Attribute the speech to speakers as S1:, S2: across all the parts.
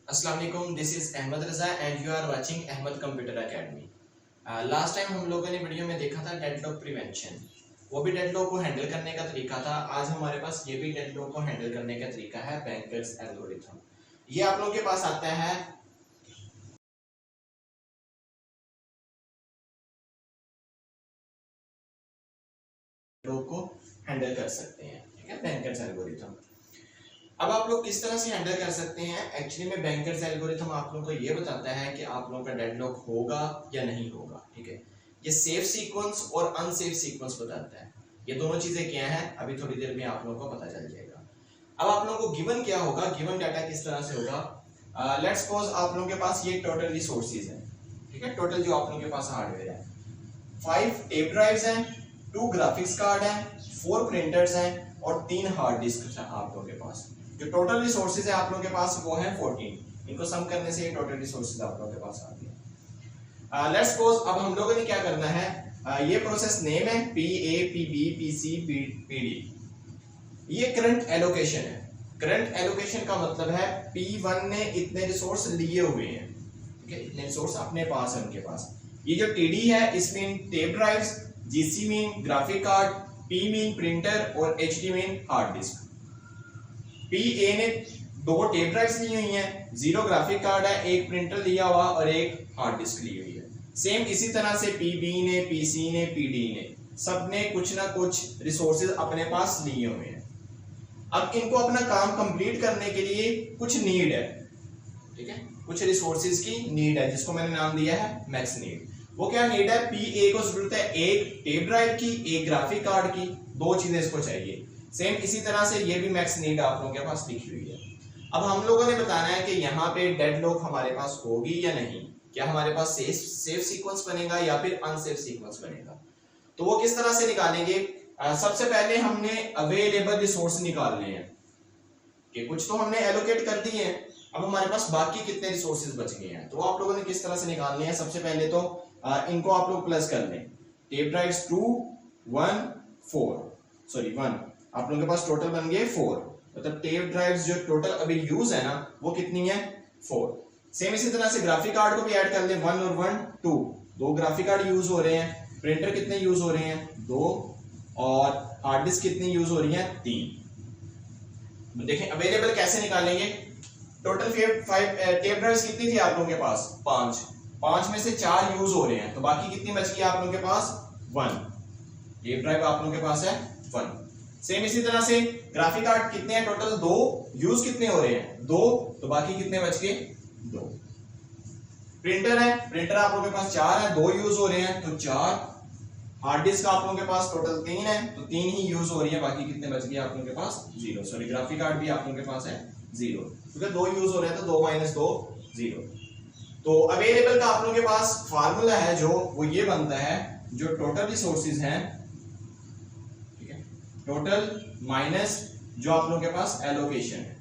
S1: अस्सलाम वालेकुम, this is Ahmad Raza and you are watching Ahmad computer academy. Last time हम लोगों ने वीडियो में देखा था डेडलॉक प्रिवेंशन, वो भी डेडलॉक को हैंडल करने का तरीका था। आज हमारे पास ये भी डेडलॉक को हैंडल करने का तरीका है, बैंकर्स एल्गोरिथम। ये आप लोगों के पास आता है डेडलॉक को हैंडल कर सकते हैं, ठीक है, बैंकर्स एल्गोरिथम। अब आप लोग किस तरह से हैंडल कर सकते हैं? एक्चुअली में बैंकर्स एल्गोरिथम आप लोगों को ये बताता है कि आप लोगों का डेडलॉक होगा या नहीं होगा, ठीक है। ये सेफ सीक्वेंस और अनसेफ सीक्वेंस बताता है। ये दोनों चीजें क्या हैं, अभी थोड़ी देर में आप लोगों को पता चल जाएगा। अब आप लोगों को गिवन क्या होगा, गिवन डाटा किस तरह से होगा। लेट्स सपोज आप लोगों के पास ये टोटल रिसोर्सेज है, ठीक है, टोटल जो आप लोगों के पास हार्डवेयर है, 5 टेप ड्राइव्स हैं, 2 ग्राफिक्स कार्ड हैं, 4 प्रिंटर्स हैं और 3 हार्ड डिस्क हैं आप लोगों के पास। जो टोटल रिसोर्सेज है आप लोगों के पास वो है 14। इनको सम करने से ये टोटल रिसोर्सेज आप लोगों के पास आ गए। लेट्स सपोज अब हम लोगों ने क्या करना है, ये प्रोसेस नेम है P A P B P C P D. ये करंट एलोकेशन है। करंट एलोकेशन का मतलब है P1 ने इतने रिसोर्स लिए हुए हैं, ठीक है, इतने रिसोर्स अपने पास है उनके पास। ये जो TD है इसमें tape drives, GC mean graphic card, P mean printer और HD mean hard disk. PA ने 2 टेप ड्राइव्स ली हुई हैं, 0 ग्राफिक कार्ड है, 1 प्रिंटर लिया हुआ और 1 हार्ड डिस्क ली हुई है। सेम इसी तरह से PB ने, PC ने, PD ने, सब ने कुछ ना कुछ रिसोर्सेज अपने पास लिए हुए हैं। अब इनको अपना काम कंप्लीट करने के लिए कुछ नीड है, ठीक है, कुछ रिसोर्सेज की नीड है जिसको मैंने नाम दिया है मैक्स नीड। वो क्या नीड है, PA को जरूरत है 1 टेप ड्राइव की, 1 ग्राफिक कार्ड की, 2 चीजें इसको चाहिए। सेम इसी तरह से ये भी मैक्स नीड आप लोगों के पास लिखी हुई है। अब हम लोगों ने बताना है कि यहाँ पे डेडलॉक हमारे पास होगी या नहीं, क्या हमारे पास सेफ सीक्वेंस बनेगा या फिर अनसेफ सीक्वेंस बनेगा। तो वो किस तरह से निकालेंगे? सबसे पहले हमने अवेलेबल रिसोर्स निकालने हैं कि कुछ तो हमने एलोकेट कर दिए हैं, अब हमारे पास बाकी कितने रिसोर्सेज बच गए हैं। तो आप लोगों ने किस तरह से निकालने हैं, सबसे पहले तो इनको आप लोग प्लस कर लें। टेप ड्राइव्स 2 1 4 सॉरी 1, आप लोगों के पास टोटल बन गए 4। मतलब टेप ड्राइव्स जो टोटल अभी यूज है ना वो कितनी है, 4। सेम इसी तरह से ग्राफिक कार्ड को भी ऐड कर लें, 1 और 1 2, 2 ग्राफिक कार्ड यूज हो रहे हैं। प्रिंटर कितने यूज हो रहे हैं, 2, और हार्ड डिस्क कितनी यूज हो रही है, 3। देखें अवेलेबल कैसे निकालेंगे। टोटल 5 टेप ड्राइव्स कितनी थी आप लोगों के पास, 5। 5 में से 4 यूज हो रहे हैं, तो बाकी कितनी बच गई आप लोगों के पास, 1। टेप ड्राइव आप लोगों के पास है 1। सेम इसी तरह से ग्राफिक कार्ड कितने हैं, टोटल 2, यूज कितने हो रहे हैं, 2, तो बाकी कितने बच गए, 2। प्रिंटर है, प्रिंटर आप लोगों के पास 4 है, 2 यूज हो रहे हैं तो 4। हार्ड डिस्क आप लोगों के पास टोटल 3 है, तो 3 ही यूज हो रही है, बाकी कितने बच गए आप लोगों के पास, 0। सॉरी ग्राफिक कार्ड भी आप लोगों के पास है 0, क्योंकि 2 यूज हो रहे हैं तो 2 - 2 0। तो अवेलेबल का आप लोगों के पास फार्मूला है जो वो ये बनता है, जो टोटल रिसोर्सेज हैं, ठीक है, टोटल माइनस जो आप लोगों के पास एलोकेशन है,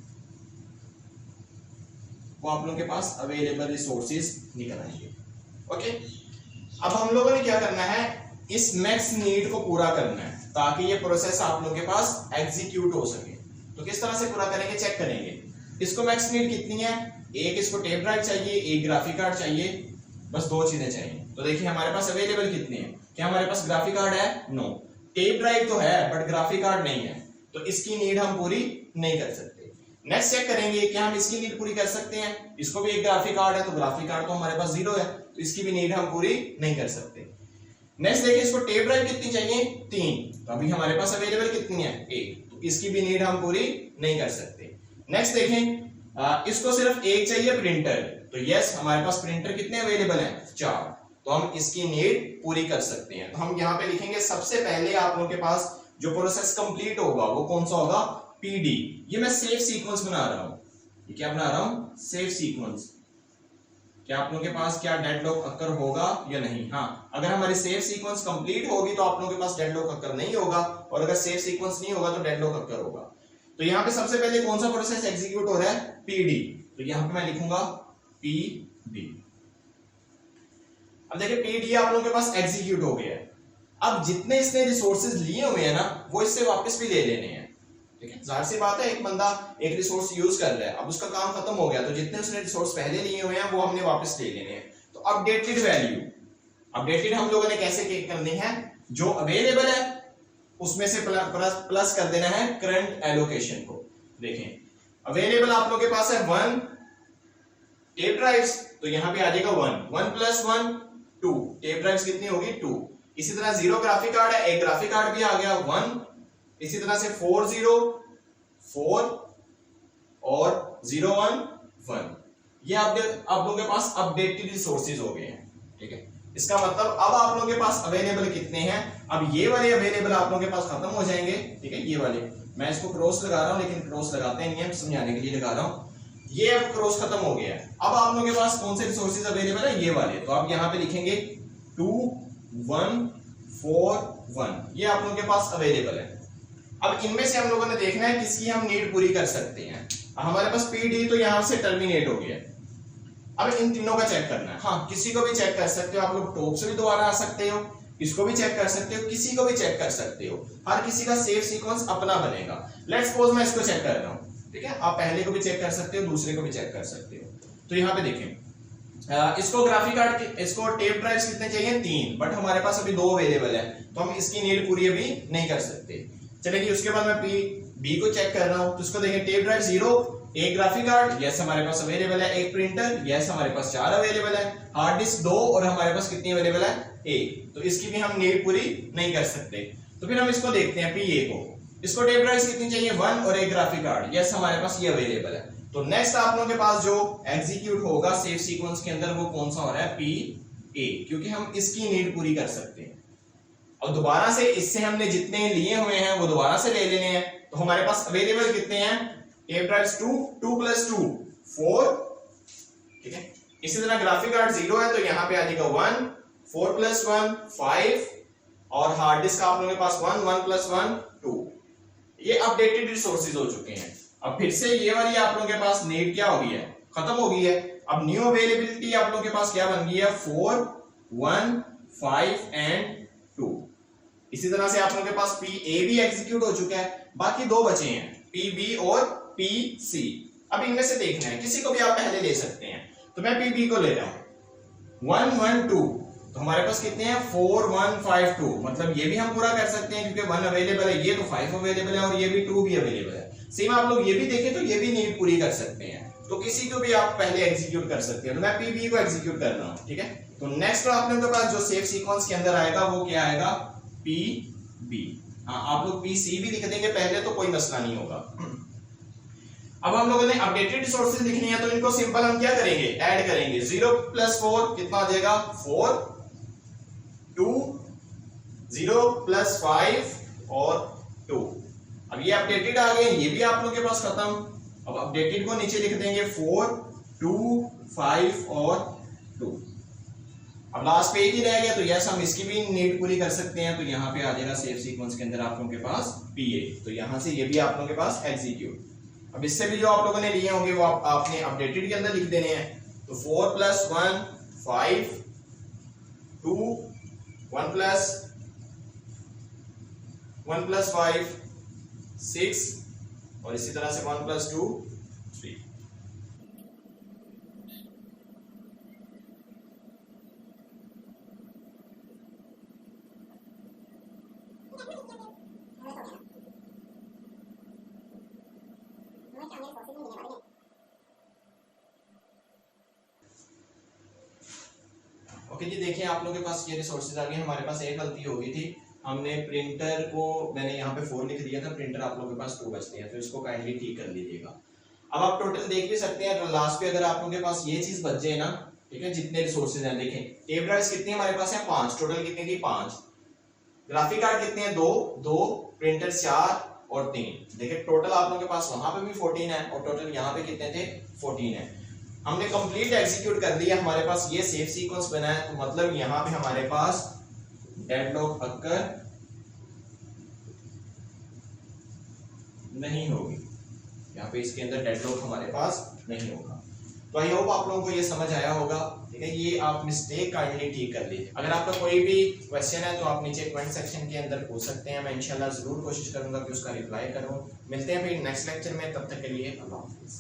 S1: वो आप लोगों के पास अवेलेबल रिसोर्सेज निकल आएंगे। ओके, अब हम लोगों ने क्या करना है, इस मैक्स नीड को पूरा करना है ताकि ये प्रोसेस आप लोगों के पास एग्जीक्यूट हो सके। तो किस तरह से पूरा करेंगे, चेक करेंगे। इसको मैक्स नीड कितनी है, एक इसको टेप ड्राइव चाहिए, एक ग्राफिक कार्ड चाहिए, बस 2 चीजें चाहिए। तो देखिए हमारे पास अवेलेबल कितने हैं, क्या हमारे पास ग्राफिक कार्ड है, नो। टेप ड्राइव तो है बट ग्राफिक कार्ड नहीं है, तो इसकी नीड हम पूरी नहीं कर सकते। नेक्स्ट चेक करेंगे क्या हम इसकी नीड पूरी कर सकते हैं। इसको भी एक ग्राफिक कार्ड है, तो ग्राफिक कार्ड तो हमारे पास 0 है, तो इसकी भी नीड हम पूरी नहीं कर सकते। नेक्स्ट देखिए इसको टेप ड्राइव कितनी चाहिए, 3, तो अभी हमारे पास अवेलेबल कितनी है, 1, तो इसकी भी नीड हम पूरी नहीं कर सकते। नेक्स्ट देखें इसको सिर्फ 1 चाहिए प्रिंटर, तो यस हमारे पास प्रिंटर कितने अवेलेबल हैं, 4, तो हम इसकी नीड पूरी कर सकते हैं। तो हम यहाँ पे लिखेंगे सबसे पहले आप लोगों के पास जो प्रोसेस कंप्लीट होगा वो कौन सा होगा, PD। ये मैं सेफ सीक्वेंस बना रहा हूं, ये क्या बना रहा हूं, सेफ सीक्वेंस। क्या आप लोगों के पास क्या डेडलॉक अकर होगा या नहीं, हाँ, अगर हमारी सेफ सीक्वेंस कंप्लीट होगी तो आप लोगों के पास डेडलॉक अकर नहीं होगा, और अगर सेफ सीक्वेंस नहीं होगा तो डेडलॉक अकर होगा। तो यहाँ पे सबसे पहले कौन सा प्रोसेस एग्जीक्यूट हो रहा है, PD, तो यहाँ पे मैं लिखूंगा PD। अब देखिए PD आप लोगों के पास एग्जीक्यूट हो गया है। अब जितने इसने रिसोर्सेज लिए हुए हैं ना वो इससे वापस भी ले लेने हैं। ठीक है, जाहिर सी बात है एक बंदा एक रिसोर्स यूज कर रहा है, अब उसका काम खत्म हो गया तो जितने उसने रिसोर्स पहले लिए हुए हैं वो हमने वापस ले लेने हैं। तो अपडेटेड वैल्यू, अपडेटेड हम लोगों ने कैसे करनी है, जो अवेलेबल है उसमें से प्लस कर देना है करंट एलोकेशन को। देखें अवेलेबल आप लोगों के पास है 1 टेप ड्राइव्स, तो यहां पे आ जाएगा 1 प्लस 1 2, टेप ड्राइव्स कितनी होगी 2। इसी तरह 0 ग्राफिक कार्ड है, एक ग्राफिक कार्ड भी आ गया 1। इसी तरह से 4 0 4 और 0 1 1, ये आप लोगों के पास अपडेटेड रिसोर्सेज हो गए हैं। ठीक है, इसका मतलब अब आप लोगों के पास अवेलेबल कितने हैं, अब ये वाले अवेलेबल आप लोगों के पास खत्म हो जाएंगे। ठीक है, ये वाले मैं इसको क्रॉस लगा रहा हूं, लेकिन क्रॉस लगाते नहीं है, समझाने के लिए लगा रहा हूं। ये अब क्रॉस खत्म हो गया है, अब आप लोगों के पास कौन से रिसोर्सेज अवेलेबल है, ये वाले। तो आप यहां पे लिखेंगे 2 1 4 1, ये आप लोगों के पास अवेलेबल है। अब इनमें से हम लोगों ने देखना है किसकी हम नीड पूरी कर सकते हैं। हमारे पास पीडी तो यहां से टर्मिनेट हो गया, अब इन तीनों का चेक करना है। हाँ, किसी को भी चेक कर सकते हो आप लोग, टॉप से भी दोबारा आ सकते हो, इसको भी चेक कर सकते हो, किसी को भी चेक कर सकते हो, हर किसी का सेव सीक्वेंस अपना बनेगा। लेट्स सपोज मैं इसको चेक कर रहा हूं, ठीक है, आप पहले को भी चेक कर सकते हो, दूसरे को भी चेक कर सकते हो। तो यहाँ पे देखें, इसको ग्राफिक कार्ड, इसको टेप ड्राइव्स कितने चाहिए 3, बट हमारे पास अभी 2 अवेलेबल है, तो हम इसकी नीड पूरी अभी नहीं कर सकते। चलिए उसके बाद मैं बी को चेक कर रहा हूं, तो इसको देखें टेप ड्राइव 0, एक ग्राफिक कार्ड यस हमारे पास अवेलेबल है, एक प्रिंटर यस हमारे पास 4 अवेलेबल है, हार्ड डिस्क 2 और हमारे पास कितनी अवेलेबल है 1, तो इसकी भी हम नीड पूरी नहीं कर सकते। तो फिर हम इसको देखते हैं पीए को, इसको टेप ड्राइव कितनी चाहिए 1 और एक ग्राफिक कार्ड यस हमारे पास ये अवेलेबल है। तो नेक्स्ट आप लोगों के पास जो एग्जीक्यूट होगा सेव सीक्वेंस के अंदर वो कौन सा हो रहा है पी ए, क्योंकि हम इसकी नीड पूरी कर सकते हैं। और दोबारा से इससे हमने जितने लिए हुए हैं वो दोबारा से ले लेने हैं। तो हमारे पास अवेलेबल कितने हैं, टेप ड्राइव्स 2 2 प्लस 2 4, ठीक है। इसी तरह ग्राफिक कार्ड 0 है तो यहां पे आ जाएगा 1, 4 प्लस 1 5 और हार्ड डिस्क आप लोगों के पास 1 1 प्लस 1 2। ये अपडेटेड रिसोर्सेज हो चुके हैं। अब फिर से ये वाली आप लोगों के पास नीड क्या हो गई है, खत्म हो गई है। अब न्यू अवेलेबिलिटी आप लोगों के पास क्या बन गई है 4 1 5 एंड 2। इसी तरह से आप लोगों के पास पी ए भी एग्जीक्यूट हो चुका है, बाकी 2 बचे हैं पी बी और पी सी। अब इनमें से देखना है, किसी को भी आप पहले ले सकते हैं, तो मैं पी बी को ले रहा हूं 1 1 2, तो हमारे पास कितने हैं 4 1 5 2, मतलब ये भी हम पूरा कर सकते हैं क्योंकि 1 अवेलेबल है, ये तो 5 अवेलेबल है और ये भी 2 भी अवेलेबल है। सेम आप लोग ये भी देखें तो ये भी नीड पूरी कर सकते हैं, तो किसी को भी आप पहले एग्जीक्यूट कर सकते हैं। तो मैं पी बी को एग्जीक्यूट कर रहा हूं, ठीक है। तो नेक्स्ट आप लोगों के पास जो सेव सीक्वेंस के अंदर आएगा वो क्या आएगा पी बी। हाँ, आप लोग पी सी भी लिख देंगे पहले तो कोई मसला नहीं होगा। अब हम लोगों ने अपडेटेड रिसोर्सेज लिखनी है तो इनको सिंपल हम क्या करेंगे ऐड करेंगे। 0 प्लस 4 कितना आ जाएगा 4, 2 0 प्लस 5 और 2। अब ये अपडेटेड आ गए, ये भी आप लोगों के पास खत्म। अब अपडेटेड को नीचे लिख देंगे 4 2 5 और 2। अब लास्ट पे एक ही रह गया तो यस हम इसकी भी नीड पूरी कर सकते हैं। तो यहाँ पे आ जाएगा सेव सीक्वेंस के अंदर आप लोगों के पास पीए, तो यहाँ से ये भी आप लोगों के पास एग्जीक्यूट। अब इससे भी जो आप लोगों ने लिए होंगे वो आपने अपडेटेड के अंदर लिख देने हैं। तो 4 प्लस 1 5 2 1 प्लस 5 6 और इसी तरह से 1 प्लस 2 3। ओके जी, देखिए आप लोगों के पास ये रिसोर्सेज आ गए। हमारे पास एक गलती हो गई थी, हमने प्रिंटर को मैंने यहाँ पे 4 लिख दिया था, प्रिंटर आप लोगों के पास 2 बचते हैं, तो इसको काइंडली ठीक कर लीजिएगा। अब आप टोटल देख भी सकते हैं, लास्ट पे अगर आप लोगों के पास ये चीज बच जाए ना, ठीक है, जितने रिसोर्सेज हैं देखें टेप ड्राइव्स कितनी हमारे पास है 5, टोटल कितनी थी 5, ग्राफिक कार्ड कितने हैं 2, प्रिंटर 4 और 3। देखिए टोटल आप लोगों के पास वहां पे भी 14 है और टोटल यहाँ पे कितने थे 14 है। हमने कंप्लीट एग्जीक्यूट कर दिया, हमारे पास ये सेव सीक्वेंस बना है, तो मतलब यहाँ पे हमारे पास डेडलॉक अक्कर नहीं होगी, यहाँ पे इसके अंदर डेडलॉक हमारे पास नहीं होगा। तो तो आई होप आप लोगों को ये समझ आया होगा, ठीक है। ये आप मिस्टेक काइंडली ठीक कर लीजिए। अगर आपका कोई भी क्वेश्चन है तो आप नीचे कमेंट सेक्शन के अंदर पूछ सकते हैं, मैं इंशाल्लाह जरूर कोशिश करूंगा कि उसका रिप्लाई करूं। मिलते हैं फिर नेक्स्ट लेक्चर में, तब तक के लिए अल्लाह हाफिज़।